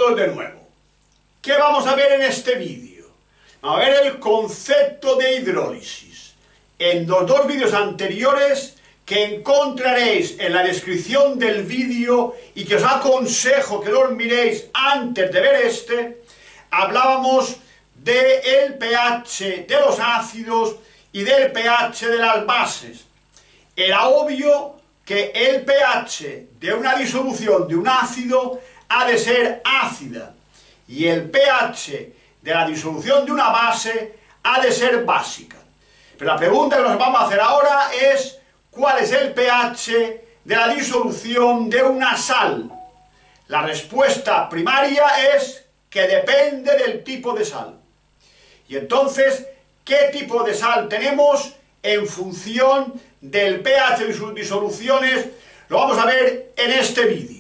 todos de nuevo. ¿Qué vamos a ver en este vídeo? Vamos a ver el concepto de hidrólisis. En los dos vídeos anteriores que encontraréis en la descripción del vídeo y que os aconsejo que los miréis antes de ver este, hablábamos del pH de los ácidos y del pH de las bases. Era obvio que el pH de una disolución de un ácido ha de ser ácida y el pH de la disolución de una base ha de ser básica. Pero la pregunta que nos vamos a hacer ahora es ¿cuál es el pH de la disolución de una sal? La respuesta primaria es que depende del tipo de sal. Y entonces, ¿qué tipo de sal tenemos en función del pH de sus disoluciones? Lo vamos a ver en este vídeo.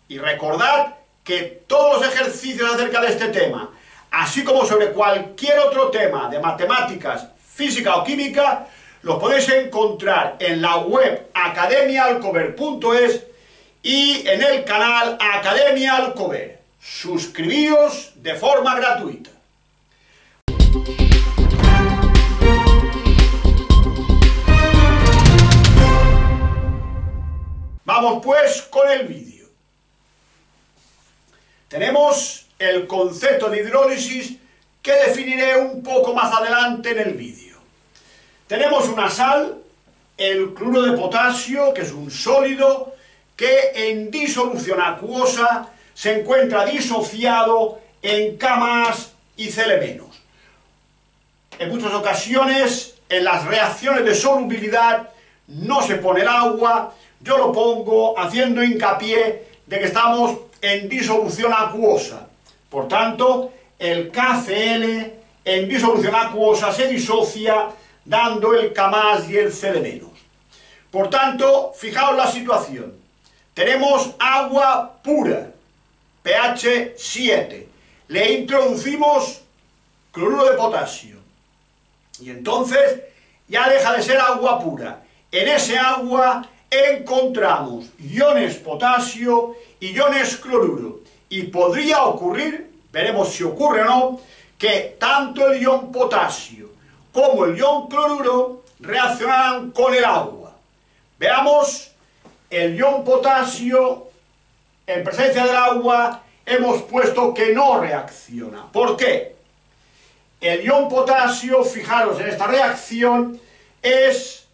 Y recordad que todos los ejercicios acerca de este tema, así como sobre cualquier otro tema de matemáticas, física o química, los podéis encontrar en la web academiaalcover.es y en el canal Academia Alcover. Suscribíos de forma gratuita. Vamos pues con el vídeo. Tenemos el concepto de hidrólisis que definiré un poco más adelante en el vídeo. Tenemos una sal, el cloruro de potasio, que es un sólido que en disolución acuosa se encuentra disociado en K+ y Cl-. En muchas ocasiones, en las reacciones de solubilidad, no se pone el agua. Yo lo pongo haciendo hincapié de que estamos en disolución acuosa. Por tanto, el KCl en disolución acuosa se disocia dando el K+ y el Cl-. Por tanto, fijaos la situación. Tenemos agua pura, pH 7. Le introducimos cloruro de potasio. Y entonces ya deja de ser agua pura. En ese agua encontramos iones potasio y iones cloruro. Y podría ocurrir, veremos si ocurre o no, que tanto el ion potasio como el ion cloruro reaccionaran con el agua. Veamos, el ion potasio en presencia del agua hemos puesto que no reacciona. ¿Por qué? El ion potasio, fijaros en esta reacción, es,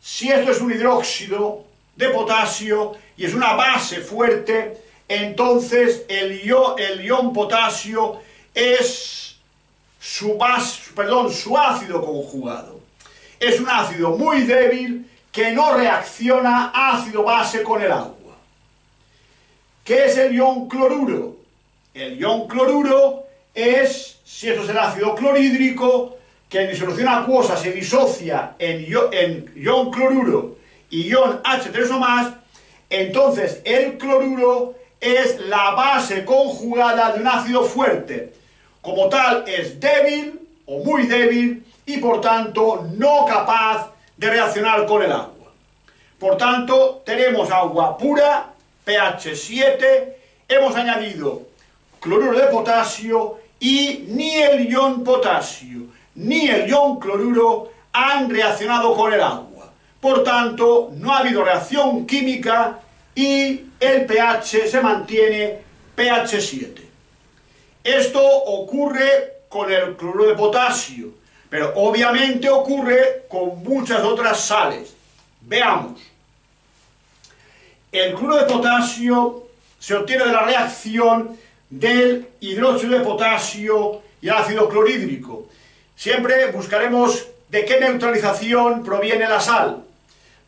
si esto es un hidróxido de potasio y es una base fuerte, entonces el ion potasio es su ácido conjugado. Es un ácido muy débil que no reacciona ácido-base con el agua. ¿Qué es el ion cloruro? El ion cloruro es, si esto es el ácido clorhídrico, que en disolución acuosa se disocia en ion cloruro y ion H3 o más, entonces el cloruro es la base conjugada de un ácido fuerte. Como tal es débil o muy débil y por tanto no capaz de reaccionar con el agua. Por tanto tenemos agua pura, pH 7, hemos añadido cloruro de potasio y ni el ion potasio ni el ion cloruro han reaccionado con el agua. Por tanto, no ha habido reacción química y el pH se mantiene pH 7. Esto ocurre con el cloruro de potasio, pero obviamente ocurre con muchas otras sales. Veamos. El cloruro de potasio se obtiene de la reacción del hidróxido de potasio y el ácido clorhídrico. Siempre buscaremos de qué neutralización proviene la sal.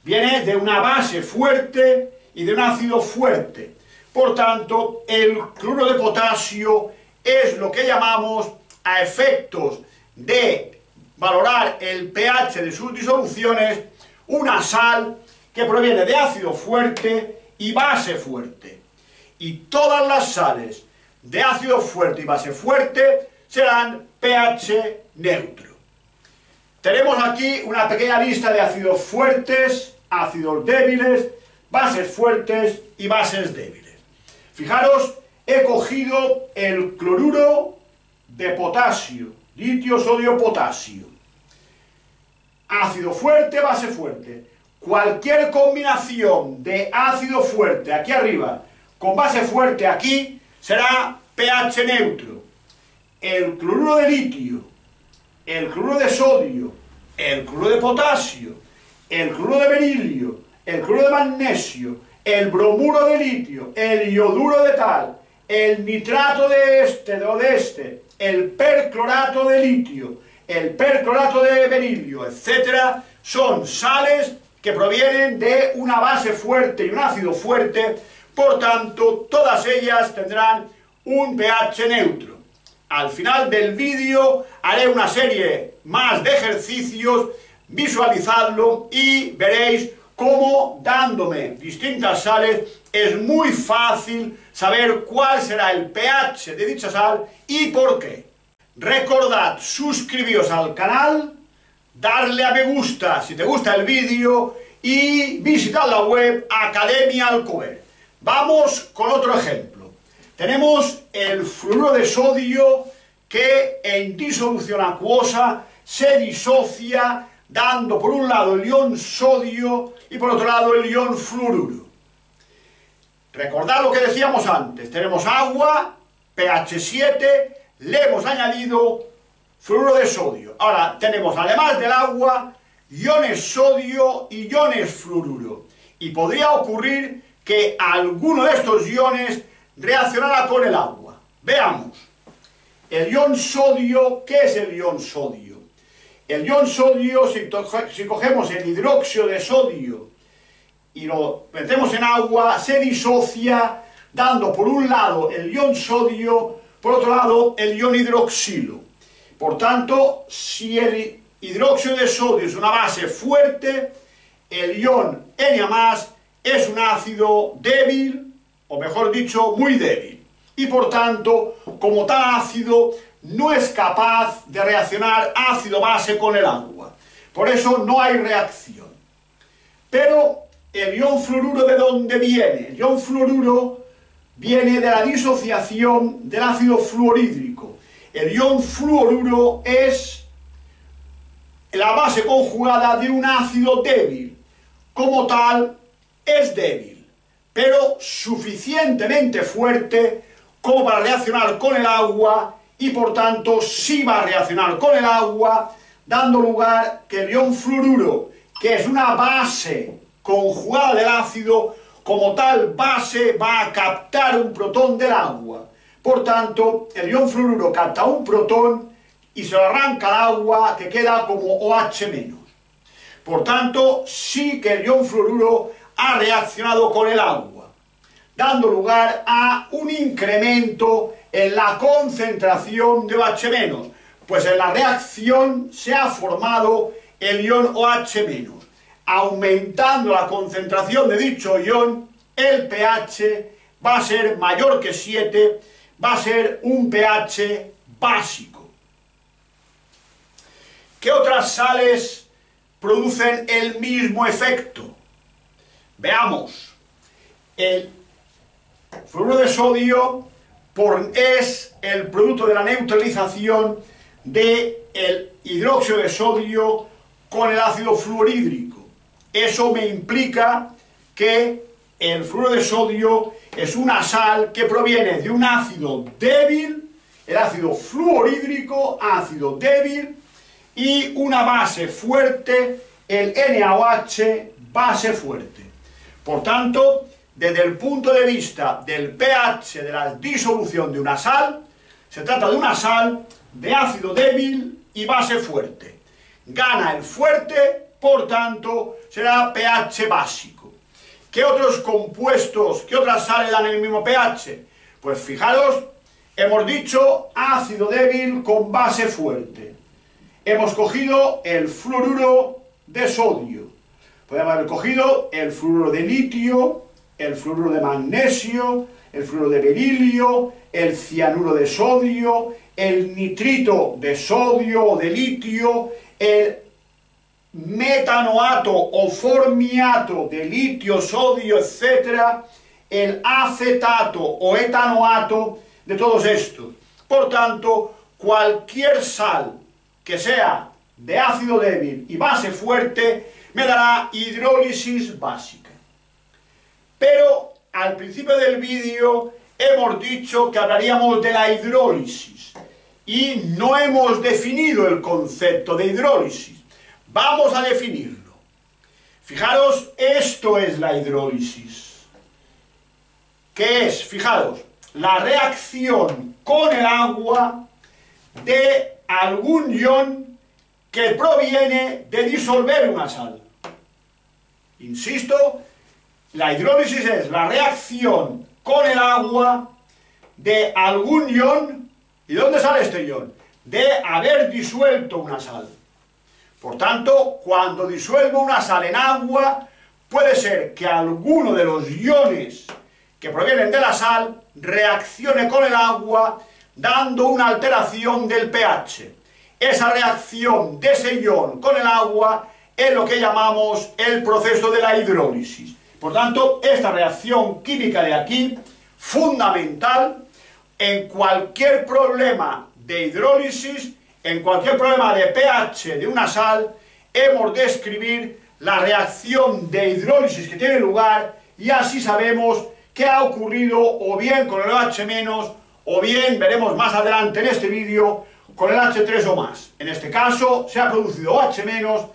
Viene de una base fuerte y de un ácido fuerte. Por tanto, el cloruro de potasio es lo que llamamos, a efectos de valorar el pH de sus disoluciones, una sal que proviene de ácido fuerte y base fuerte. Y todas las sales de ácido fuerte y base fuerte serán pH neutro. Tenemos aquí una pequeña lista de ácidos fuertes, ácidos débiles, bases fuertes y bases débiles. Fijaros he cogido el cloruro de potasio, litio, sodio, potasio. Ácido fuerte, base fuerte. Cualquier combinación de ácido fuerte aquí arriba con base fuerte aquí será pH neutro. El cloruro de litio, el cloruro de sodio, el cloruro de potasio, el cloruro de berilio, el cloruro de magnesio, el bromuro de litio, el ioduro de tal, el nitrato de este, el perclorato de litio, el perclorato de berilio, etc., son sales que provienen de una base fuerte y un ácido fuerte, por tanto, todas ellas tendrán un pH neutro. Al final del vídeo haré una serie más de ejercicios, visualizadlo y veréis cómo, dándome distintas sales, es muy fácil saber cuál será el pH de dicha sal y por qué. Recordad suscribiros al canal, darle a me gusta si te gusta el vídeo y visitar la web Academia Alcover. Vamos con otro ejemplo. Tenemos el fluoruro de sodio que en disolución acuosa se disocia dando por un lado el ion sodio y por otro lado el ion fluoruro. Recordad lo que decíamos antes, tenemos agua, pH 7, le hemos añadido fluoruro de sodio. Ahora tenemos, además del agua, iones sodio y iones fluoruro. Y podría ocurrir que alguno de estos iones reaccionara con el agua. Veamos. El ion sodio, ¿qué es el ion sodio? El ion sodio, si cogemos el hidróxido de sodio y lo metemos en agua, se disocia dando por un lado el ion sodio, por otro lado el ion hidroxilo. Por tanto, si el hidróxido de sodio es una base fuerte, el ion Na+, es un ácido débil, o mejor dicho, muy débil. Y por tanto, como tal ácido, no es capaz de reaccionar ácido-base con el agua. Por eso no hay reacción. Pero el ion fluoruro, ¿de dónde viene? El ion fluoruro viene de la disociación del ácido fluorhídrico. El ion fluoruro es la base conjugada de un ácido débil. Como tal, es débil, pero suficientemente fuerte como para reaccionar con el agua y por tanto sí va a reaccionar con el agua, dando lugar que el ion fluoruro, que es una base conjugada del ácido, como tal base va a captar un protón del agua. Por tanto, el ion fluoruro capta un protón y se lo arranca al agua, que queda como OH-. Por tanto, sí que el ion fluoruro ha reaccionado con el agua, dando lugar a un incremento en la concentración de OH-, pues en la reacción se ha formado el ion OH-. Aumentando la concentración de dicho ion, el pH va a ser mayor que 7, va a ser un pH básico. ¿Qué otras sales producen el mismo efecto? Veamos. El fluoruro de sodio es el producto de la neutralización del hidróxido de sodio con el ácido fluorhídrico. Eso me implica que el fluoruro de sodio es una sal que proviene de un ácido débil, el ácido fluorhídrico, ácido débil, y una base fuerte, el NaOH, base fuerte. Por tanto, desde el punto de vista del pH de la disolución de una sal, se trata de una sal de ácido débil y base fuerte. Gana el fuerte, por tanto, será pH básico. ¿Qué otros compuestos, qué otras sales dan el mismo pH? Pues fijaros, hemos dicho ácido débil con base fuerte. Hemos cogido el fluoruro de sodio. Podemos haber cogido el fluoruro de litio, el fluoruro de magnesio, el fluoruro de berilio, el cianuro de sodio, el nitrito de sodio o de litio, el metanoato o formiato de litio, sodio, etc., el acetato o etanoato de todos estos. Por tanto, cualquier sal que sea de ácido débil y base fuerte me dará hidrólisis básica. Pero al principio del vídeo hemos dicho que hablaríamos de la hidrólisis y no hemos definido el concepto de hidrólisis. Vamos a definirlo. Fijaros, esto es la hidrólisis. ¿Qué es? Fijaros, la reacción con el agua de algún ion que proviene de disolver una sal. Insisto, la hidrólisis es la reacción con el agua de algún ion. ¿Y de dónde sale este ion? De haber disuelto una sal. Por tanto, cuando disuelvo una sal en agua, puede ser que alguno de los iones que provienen de la sal reaccione con el agua, dando una alteración del pH. Esa reacción de ese ion con el agua es lo que llamamos el proceso de la hidrólisis. Por tanto, esta reacción química de aquí, fundamental, en cualquier problema de hidrólisis, en cualquier problema de pH de una sal, hemos de escribir la reacción de hidrólisis que tiene lugar y así sabemos qué ha ocurrido o bien con el OH- o bien, veremos más adelante en este vídeo, con el H3 o más. En este caso se ha producido OH-,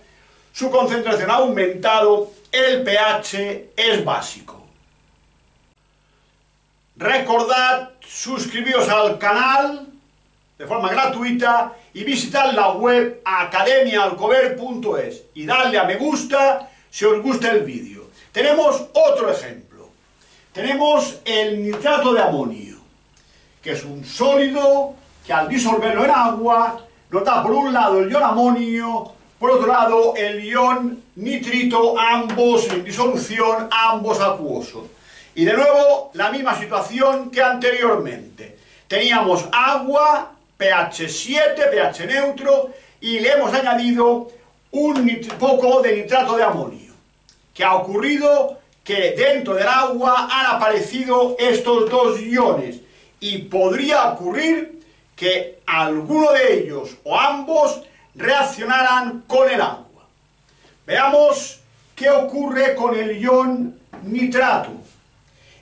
su concentración ha aumentado, el pH es básico. Recordad suscribiros al canal de forma gratuita y visitad la web academiaalcover.es y darle a me gusta si os gusta el vídeo. Tenemos otro ejemplo. Tenemos el nitrato de amonio, que es un sólido que al disolverlo en agua nos da por un lado el ion amonio, por otro lado el ion nitrito, ambos en disolución, ambos acuosos. Y de nuevo la misma situación que anteriormente. Teníamos agua, pH 7, pH neutro, y le hemos añadido un poco de nitrato de amonio. ¿Qué ha ocurrido? Que dentro del agua han aparecido estos dos iones y podría ocurrir que alguno de ellos o ambos reaccionaran con el agua. Veamos qué ocurre con el ion nitrato.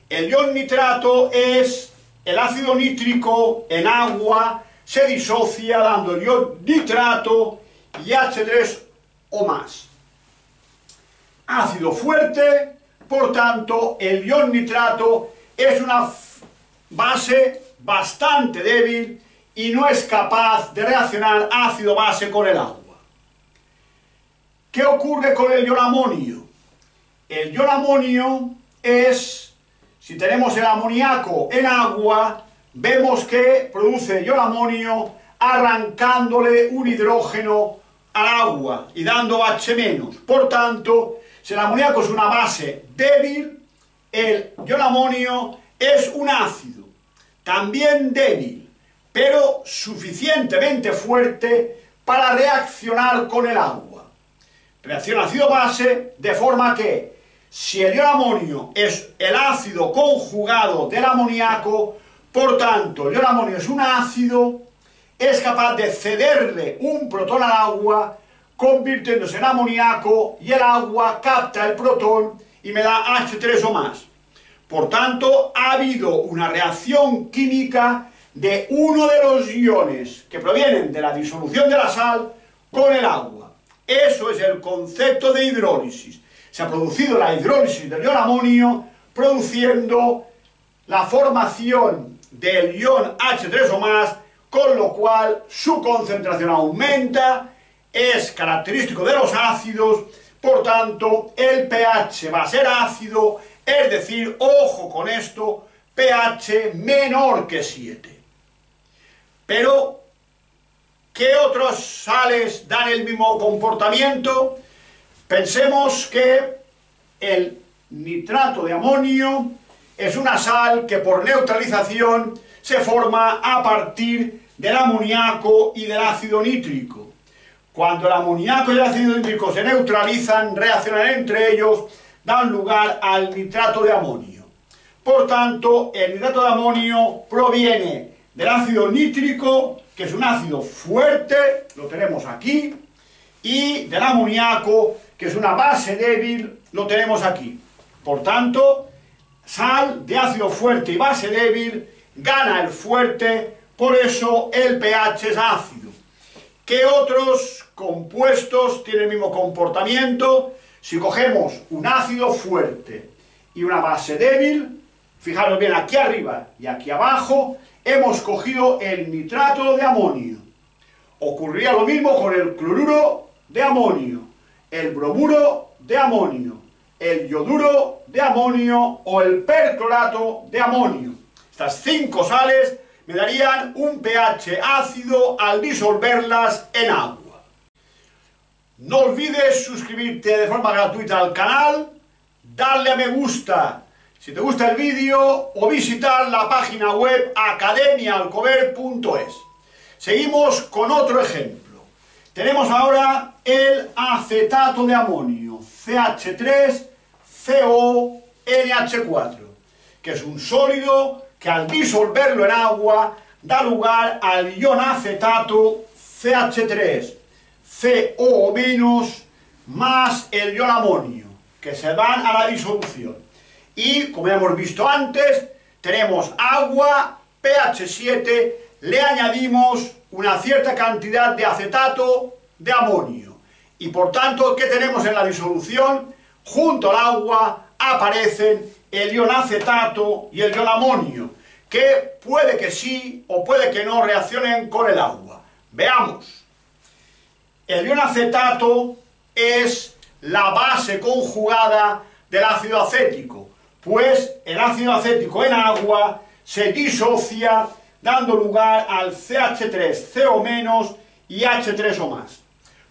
El ion nitrato es el ácido nítrico en agua, se disocia dando el ion nitrato y H3 o más. Ácido fuerte, por tanto el ion nitrato es una base bastante débil y no es capaz de reaccionar ácido-base con el agua. ¿Qué ocurre con el ion amonio? El ion amonio es, si tenemos el amoníaco en agua, vemos que produce ion amonio arrancándole un hidrógeno al agua y dando H-. Por tanto, si el amoníaco es una base débil, el ion amonio es un ácido, también débil, pero suficientemente fuerte para reaccionar con el agua. Reacciona ácido-base de forma que si el ion amonio es el ácido conjugado del amoníaco, por tanto el ion amonio es un ácido, es capaz de cederle un protón al agua, convirtiéndose en amoníaco, y el agua capta el protón y me da H3 o más. Por tanto, ha habido una reacción química de uno de los iones que provienen de la disolución de la sal con el agua. Eso es el concepto de hidrólisis. Se ha producido la hidrólisis del ion amonio, produciendo la formación del ion H3 o más, con lo cual su concentración aumenta, es característico de los ácidos, por tanto el pH va a ser ácido, es decir, ojo con esto, pH menor que 7. Pero, ¿qué otras sales dan el mismo comportamiento? Pensemos que el nitrato de amonio es una sal que por neutralización se forma a partir del amoníaco y del ácido nítrico. Cuando el amoníaco y el ácido nítrico se neutralizan, reaccionan entre ellos, dan lugar al nitrato de amonio. Por tanto, el nitrato de amonio proviene del ácido nítrico, que es un ácido fuerte, lo tenemos aquí, y del amoníaco, que es una base débil, lo tenemos aquí. Por tanto, sal de ácido fuerte y base débil gana el fuerte, por eso el pH es ácido. ¿Qué otros compuestos tienen el mismo comportamiento? Si cogemos un ácido fuerte y una base débil, fijaros bien, aquí arriba y aquí abajo hemos cogido el nitrato de amonio. Ocurriría lo mismo con el cloruro de amonio, el bromuro de amonio, el yoduro de amonio o el perclorato de amonio. Estas 5 sales me darían un pH ácido al disolverlas en agua. No olvides suscribirte de forma gratuita al canal, darle a me gusta si te gusta el vídeo o visitar la página web academiaalcover.es. Seguimos con otro ejemplo. Tenemos ahora el acetato de amonio, CH3CONH4, que es un sólido que al disolverlo en agua da lugar al ion acetato CH3CO- más el ion amonio, que se van a la disolución. Y, como ya hemos visto antes, tenemos agua, pH 7, le añadimos una cierta cantidad de acetato de amonio. Y por tanto, ¿qué tenemos en la disolución? Junto al agua aparecen el ion acetato y el ion amonio, que puede que sí o puede que no reaccionen con el agua. Veamos. El ion acetato es la base conjugada del ácido acético, pues el ácido acético en agua se disocia dando lugar al CH3CO- y H3O+.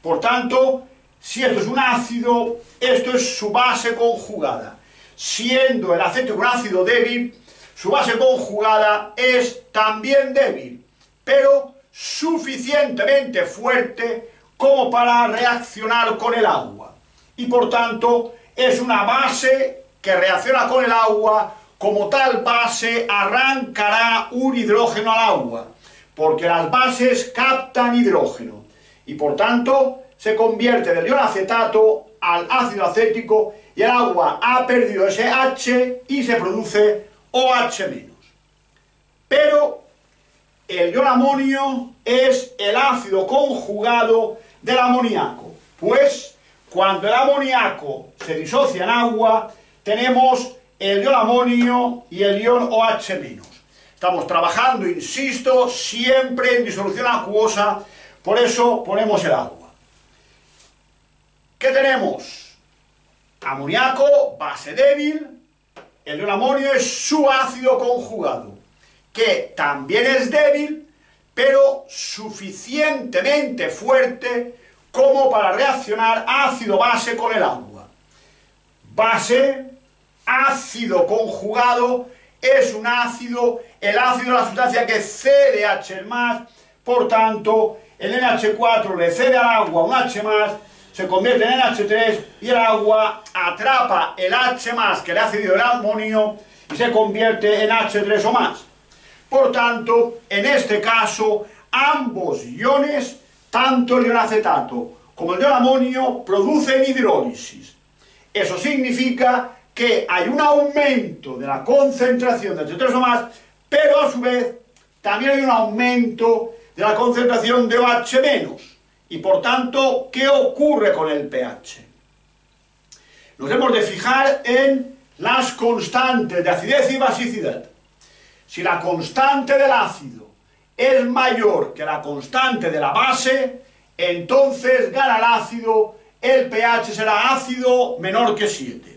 Por tanto, si esto es un ácido, esto es su base conjugada. Siendo el acético un ácido débil, su base conjugada es también débil, pero suficientemente fuerte como para reaccionar con el agua. Y por tanto, es una base que reacciona con el agua. Como tal base arrancará un hidrógeno al agua, porque las bases captan hidrógeno, y por tanto se convierte del ion acetato al ácido acético, y el agua ha perdido ese H y se produce OH-. Pero el ion amonio es el ácido conjugado del amoníaco, pues cuando el amoníaco se disocia en agua, tenemos el ion amonio y el ion OH-. Estamos trabajando, insisto, siempre en disolución acuosa, por eso ponemos el agua. ¿Qué tenemos? Amoníaco, base débil, el ion amonio es su ácido conjugado, que también es débil, pero suficientemente fuerte como para reaccionar ácido-base con el agua. Base, ácido conjugado, es un ácido, el ácido es la sustancia que cede H+, por tanto, el NH4 le cede al agua un H+, se convierte en NH3 y el agua atrapa el H+, que le ha cedido el amonio, y se convierte en H3O+. Por tanto, en este caso, ambos iones, tanto el ion acetato como el ion amonio, producen hidrólisis. Eso significa que hay un aumento de la concentración de H3O+, pero a su vez también hay un aumento de la concentración de OH-. Y por tanto, ¿qué ocurre con el pH? Nos hemos de fijar en las constantes de acidez y basicidad. Si la constante del ácido es mayor que la constante de la base, entonces gana el ácido, el pH será ácido menor que 7.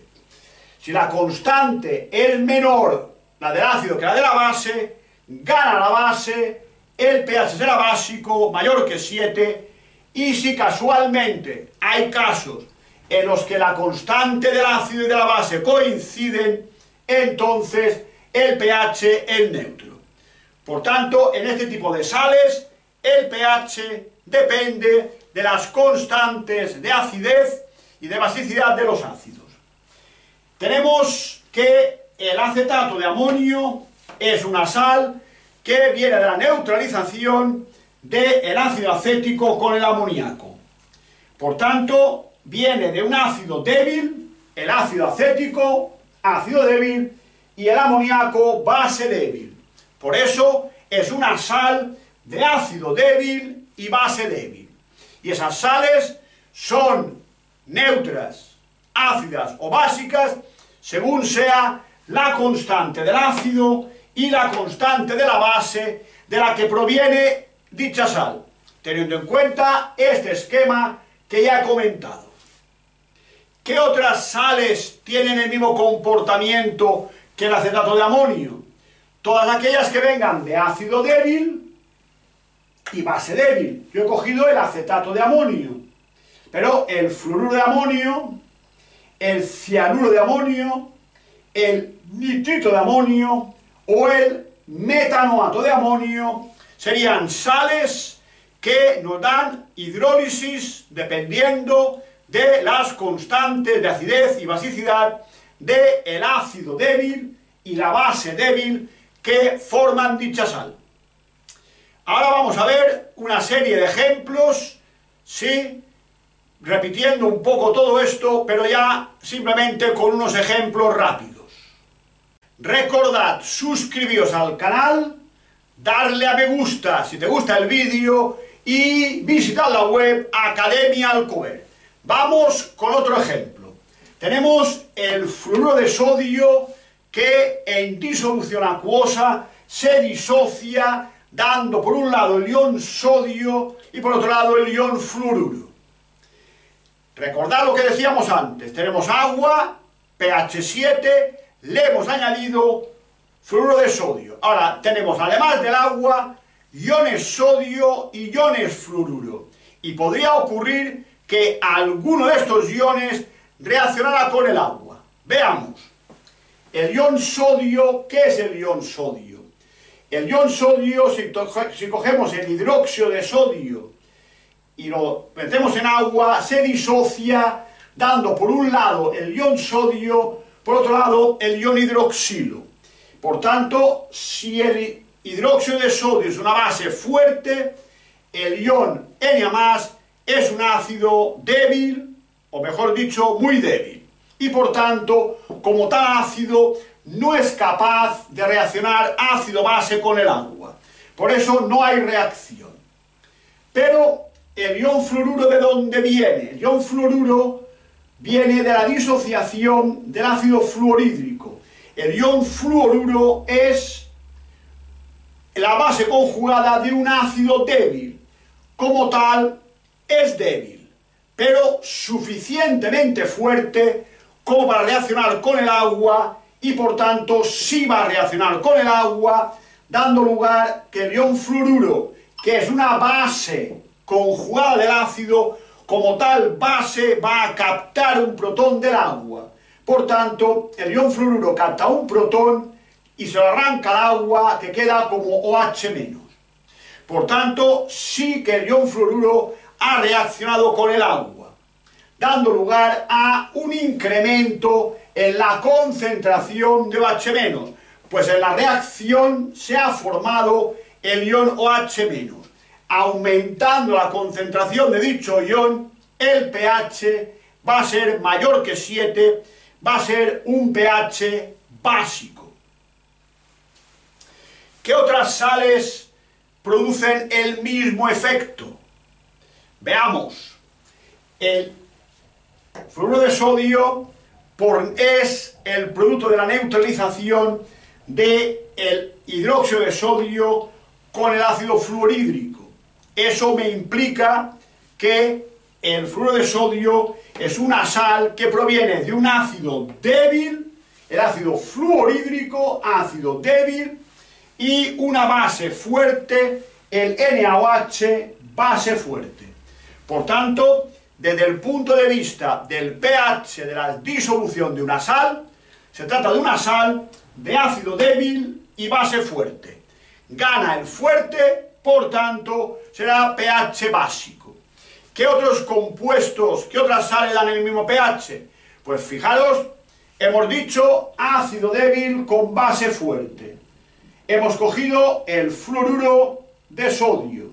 Si la constante es menor, la del ácido, que la de la base, gana la base, el pH será básico, mayor que 7, y si casualmente hay casos en los que la constante del ácido y de la base coinciden, entonces el pH es neutro. Por tanto, en este tipo de sales, el pH depende de las constantes de acidez y de basicidad de los ácidos. Tenemos que el acetato de amonio es una sal que viene de la neutralización del ácido acético con el amoníaco. Por tanto, viene de un ácido débil, el ácido acético, ácido débil, y el amoníaco, base débil. Por eso es una sal de ácido débil y base débil. Y esas sales son neutras, ácidas o básicas, según sea la constante del ácido y la constante de la base de la que proviene dicha sal, teniendo en cuenta este esquema que ya he comentado. ¿Qué otras sales tienen el mismo comportamiento que el acetato de amonio? Todas aquellas que vengan de ácido débil y base débil. Yo he cogido el acetato de amonio, pero el fluoruro de amonio, el cianuro de amonio, el nitrito de amonio o el metanoato de amonio serían sales que nos dan hidrólisis dependiendo de las constantes de acidez y basicidad del ácido débil y la base débil que forman dicha sal. Ahora vamos a ver una serie de ejemplos, sí, repitiendo un poco todo esto, pero ya simplemente con unos ejemplos rápidos. Recordad suscribiros al canal, darle a me gusta si te gusta el vídeo y visitar la web Academia Alcover. Vamos con otro ejemplo. Tenemos el fluoruro de sodio que en disolución acuosa se disocia dando por un lado el ion sodio y por otro lado el ion fluoruro. Recordad lo que decíamos antes, tenemos agua, pH 7, le hemos añadido fluoruro de sodio. Ahora tenemos, además del agua, iones sodio y iones fluoruro. Y podría ocurrir que alguno de estos iones reaccionara con el agua. Veamos. El ion sodio, ¿qué es el ion sodio? El ion sodio, si cogemos el hidróxido de sodio y lo metemos en agua, se disocia dando por un lado el ion sodio, por otro lado el ion hidroxilo. Por tanto, si el hidróxido de sodio es una base fuerte, el ion Na+ es un ácido débil, o mejor dicho, muy débil. Y por tanto, como tal ácido, no es capaz de reaccionar ácido-base con el agua. Por eso no hay reacción. Pero el ion fluoruro, ¿de dónde viene? El ion fluoruro viene de la disociación del ácido fluorhídrico. El ion fluoruro es la base conjugada de un ácido débil. Como tal, es débil, pero suficientemente fuerte como para reaccionar con el agua y por tanto sí va a reaccionar con el agua, dando lugar que el ion fluoruro, que es una base conjugada del ácido, como tal base va a captar un protón del agua. Por tanto, el ion fluoruro capta un protón y se lo arranca al agua, que queda como OH-. Por tanto, sí que el ion fluoruro ha reaccionado con el agua, dando lugar a un incremento en la concentración de OH-, pues en la reacción se ha formado el ion OH-. Aumentando la concentración de dicho ion, el pH va a ser mayor que 7, va a ser un pH básico. ¿Qué otras sales producen el mismo efecto? Veamos. El fluoruro de sodio es el producto de la neutralización del hidróxido de sodio con el ácido fluorhídrico. Eso me implica que el fluoruro de sodio es una sal que proviene de un ácido débil, el ácido fluorhídrico, ácido débil, y una base fuerte, el NaOH, base fuerte. Por tanto, desde el punto de vista del pH de la disolución de una sal, se trata de una sal de ácido débil y base fuerte. Gana el fuerte, por tanto, será pH básico. ¿Qué otros compuestos, qué otras sales dan el mismo pH? Pues fijaros Hemos dicho ácido débil con base fuerte. Hemos cogido el fluoruro de sodio.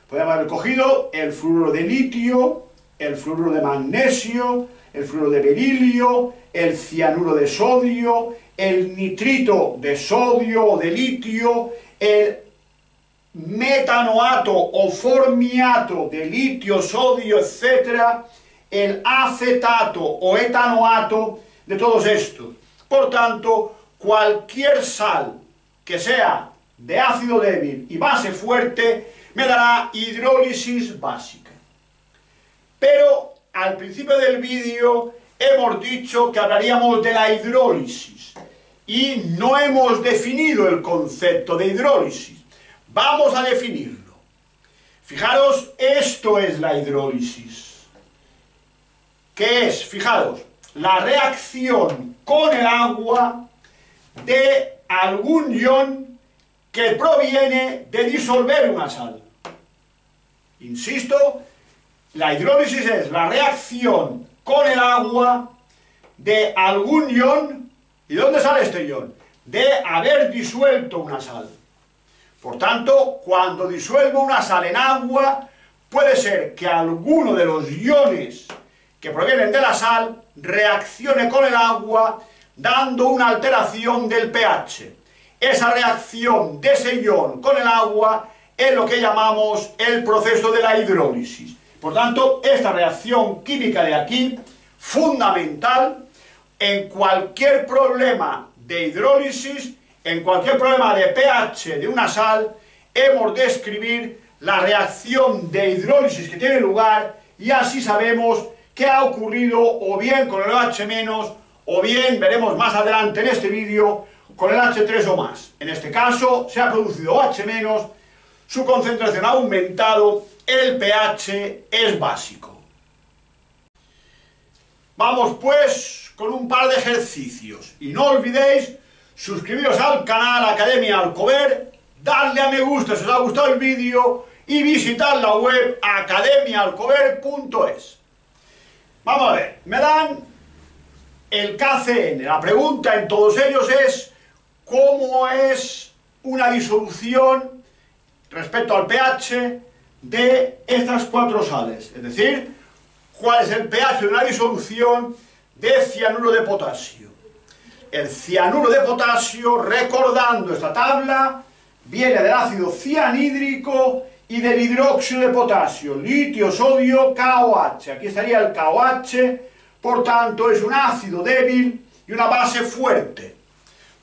Podemos haber cogido el fluoruro de litio, el fluoruro de magnesio, el fluoruro de berilio, el cianuro de sodio, el nitrito de sodio o de litio, el metanoato o formiato de litio, sodio, etc., el acetato o etanoato de todos estos. Por tanto, cualquier sal que sea de ácido débil y base fuerte me dará hidrólisis básica. Pero al principio del vídeo hemos dicho que hablaríamos de la hidrólisis y no hemos definido el concepto de hidrólisis. Vamos a definirlo. Fijaros, esto es la hidrólisis. ¿Qué es? Fijaros, la reacción con el agua de algún ion que proviene de disolver una sal. Insisto, la hidrólisis es la reacción con el agua de algún ion. ¿Y de dónde sale este ion? De haber disuelto una sal. Por tanto, cuando disuelvo una sal en agua, puede ser que alguno de los iones que provienen de la sal reaccione con el agua dando una alteración del pH. Esa reacción de ese ion con el agua es lo que llamamos el proceso de la hidrólisis. Por tanto, esta reacción química de aquí, fundamental, en cualquier problema de hidrólisis, en cualquier problema de pH de una sal, hemos de escribir la reacción de hidrólisis que tiene lugar y así sabemos qué ha ocurrido o bien con el OH- o bien, veremos más adelante en este vídeo, con el H3 o más. En este caso se ha producido OH-, su concentración ha aumentado, el pH es básico. Vamos pues con un par de ejercicios y no olvidéis suscribiros al canal Academia Alcover, darle a me gusta si os ha gustado el vídeo y visitar la web academiaalcover.es. Vamos a ver, me dan el KCN. La pregunta en todos ellos es ¿cómo es una disolución respecto al pH de estas cuatro sales? Es decir, ¿cuál es el pH de una disolución de cianuro de potasio? El cianuro de potasio, recordando esta tabla, viene del ácido cianhídrico y del hidróxido de potasio, litio, sodio, KOH. Aquí estaría el KOH, por tanto es un ácido débil y una base fuerte.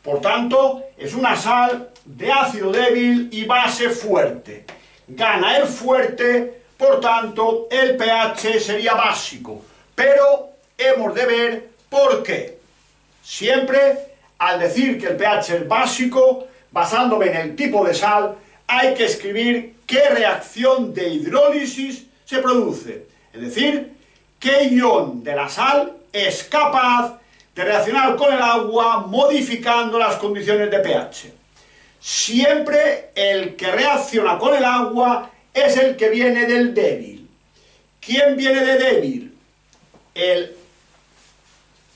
Por tanto, es una sal de ácido débil y base fuerte. Gana el fuerte, por tanto, el pH sería básico. Pero hemos de ver por qué. Siempre, al decir que el pH es básico, basándome en el tipo de sal, hay que escribir qué reacción de hidrólisis se produce. Es decir, qué ion de la sal es capaz de reaccionar con el agua modificando las condiciones de pH. Siempre el que reacciona con el agua es el que viene del débil. ¿Quién viene de débil? El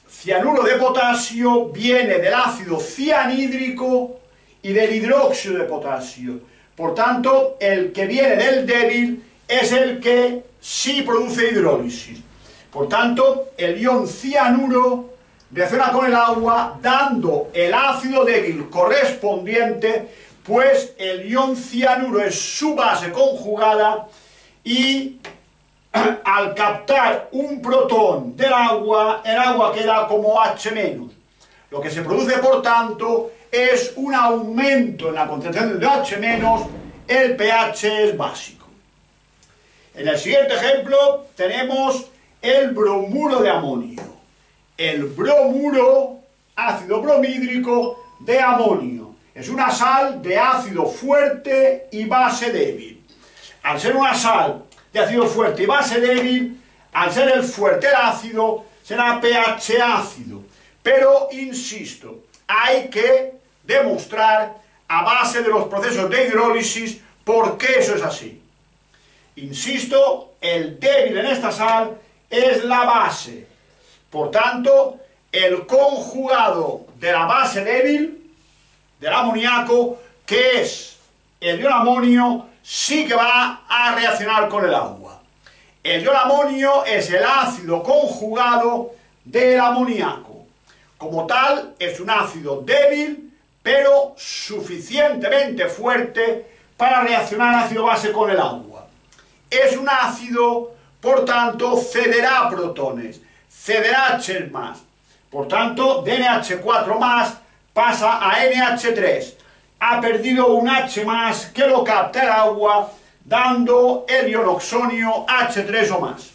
cianuro de potasio viene del ácido cianhídrico y del hidróxido de potasio. Por tanto, el que viene del débil es el que sí produce hidrólisis. Por tanto, el ion cianuro reacciona con el agua dando el ácido débil correspondiente, pues el ion cianuro es su base conjugada y al captar un protón del agua, el agua queda como H-. Lo que se produce, por tanto, es un aumento en la concentración de H-, el pH es básico. En el siguiente ejemplo tenemos el bromuro de amonio. El bromuro, ácido bromhídrico de amonio. Es una sal de ácido fuerte y base débil. Al ser una sal de ácido fuerte y base débil, al ser el fuerte el ácido, será pH ácido. Pero, insisto, hay que demostrar a base de los procesos de hidrólisis por qué eso es así. Insisto, el débil en esta sal es la base. Por tanto, el conjugado de la base débil del amoníaco, que es el ion amonio, sí que va a reaccionar con el agua. El ion amonio es el ácido conjugado del amoníaco. Como tal, es un ácido débil, pero suficientemente fuerte para reaccionar ácido-base con el agua. Es un ácido, por tanto, cederá protones, cederá H+. Por tanto, de NH4+ pasa a NH3. Ha perdido un H+ que lo capta el agua, dando el ion oxonio H3 o más.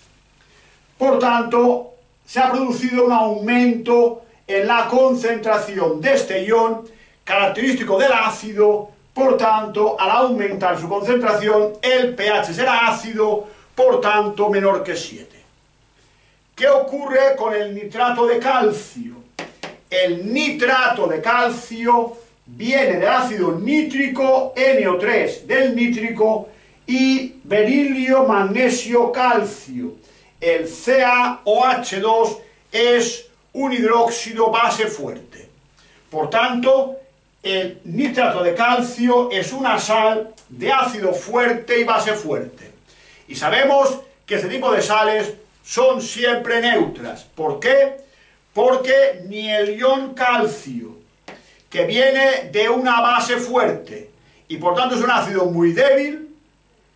Por tanto, se ha producido un aumento en la concentración de este ion, característico del ácido. Por tanto, al aumentar su concentración, el pH será ácido, por tanto, menor que 7. ¿Qué ocurre con el nitrato de calcio? El nitrato de calcio viene del ácido nítrico, NO3 del nítrico, y berilio, magnesio, calcio. El CaOH2 es un hidróxido base fuerte. Por tanto, el nitrato de calcio es una sal de ácido fuerte y base fuerte. Y sabemos que este tipo de sales son siempre neutras. ¿Por qué? Porque ni el ion calcio, que viene de una base fuerte y por tanto es un ácido muy débil,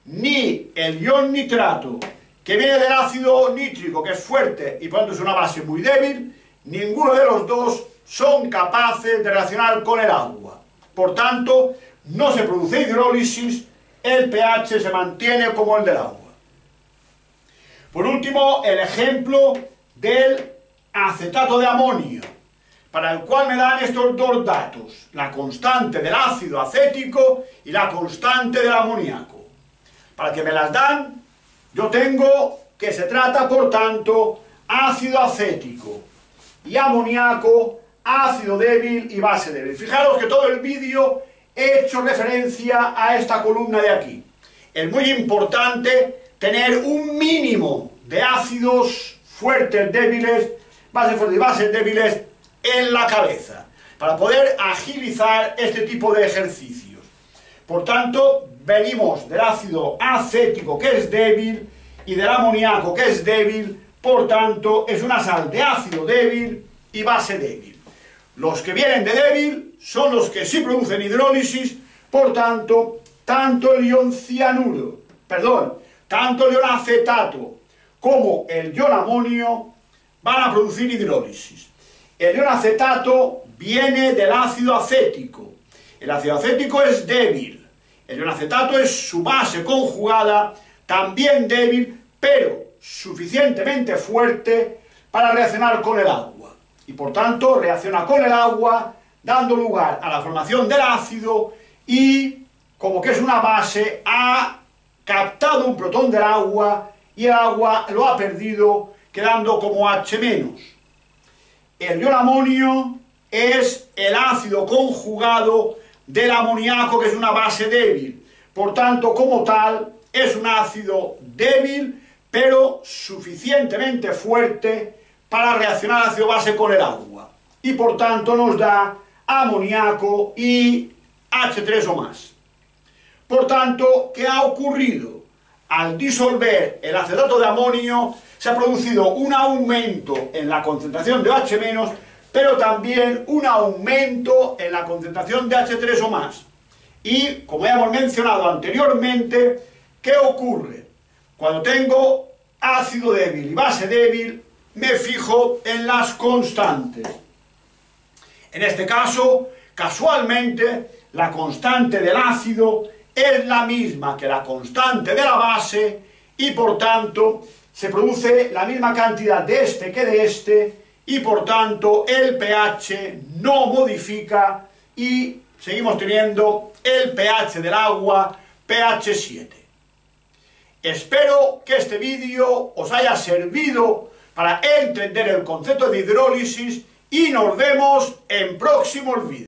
ni el ion nitrato, que viene del ácido nítrico, que es fuerte y por tanto es una base muy débil, ninguno de los dos son capaces de reaccionar con el agua. Por tanto, no se produce hidrólisis, el pH se mantiene como el del agua. Por último, el ejemplo del acetato de amonio, para el cual me dan estos dos datos, la constante del ácido acético y la constante del amoníaco. Para que me las dan, yo tengo que se trata, por tanto, ácido acético y amoníaco, ácido débil y base débil. Fijaros que todo el vídeo he hecho referencia a esta columna de aquí. Es muy importante tener un mínimo de ácidos fuertes, débiles, bases fuertes y bases débiles en la cabeza, para poder agilizar este tipo de ejercicios. Por tanto, venimos del ácido acético, que es débil, y del amoníaco, que es débil. Por tanto, es una sal de ácido débil y base débil. Los que vienen de débil son los que sí producen hidrólisis. Por tanto, tanto el ion cianuro, tanto el ion acetato como el ion amonio van a producir hidrólisis. El ion acetato viene del ácido acético. El ácido acético es débil. El ion acetato es su base conjugada, también débil, pero suficientemente fuerte para reaccionar con el agua. Y por tanto reacciona con el agua, dando lugar a la formación del ácido y, como que es una base, ha captado un protón del agua y el agua lo ha perdido, quedando como H-. El ion amonio es el ácido conjugado del amoníaco, que es una base débil. Por tanto, como tal, es un ácido débil, pero suficientemente fuerte para reaccionar ácido-base con el agua. Y por tanto nos da amoníaco y H3 o más. Por tanto, ¿qué ha ocurrido? Al disolver el acetato de amonio, se ha producido un aumento en la concentración de OH-, pero también un aumento en la concentración de H3 o más. Y, como ya hemos mencionado anteriormente, ¿qué ocurre? Cuando tengo ácido débil y base débil, me fijo en las constantes. En este caso, casualmente, la constante del ácido es la misma que la constante de la base y, por tanto, se produce la misma cantidad de este que de este y, por tanto, el pH no modifica y seguimos teniendo el pH del agua, pH 7. Espero que este vídeo os haya servido para entender el concepto de hidrólisis y nos vemos en próximos vídeos.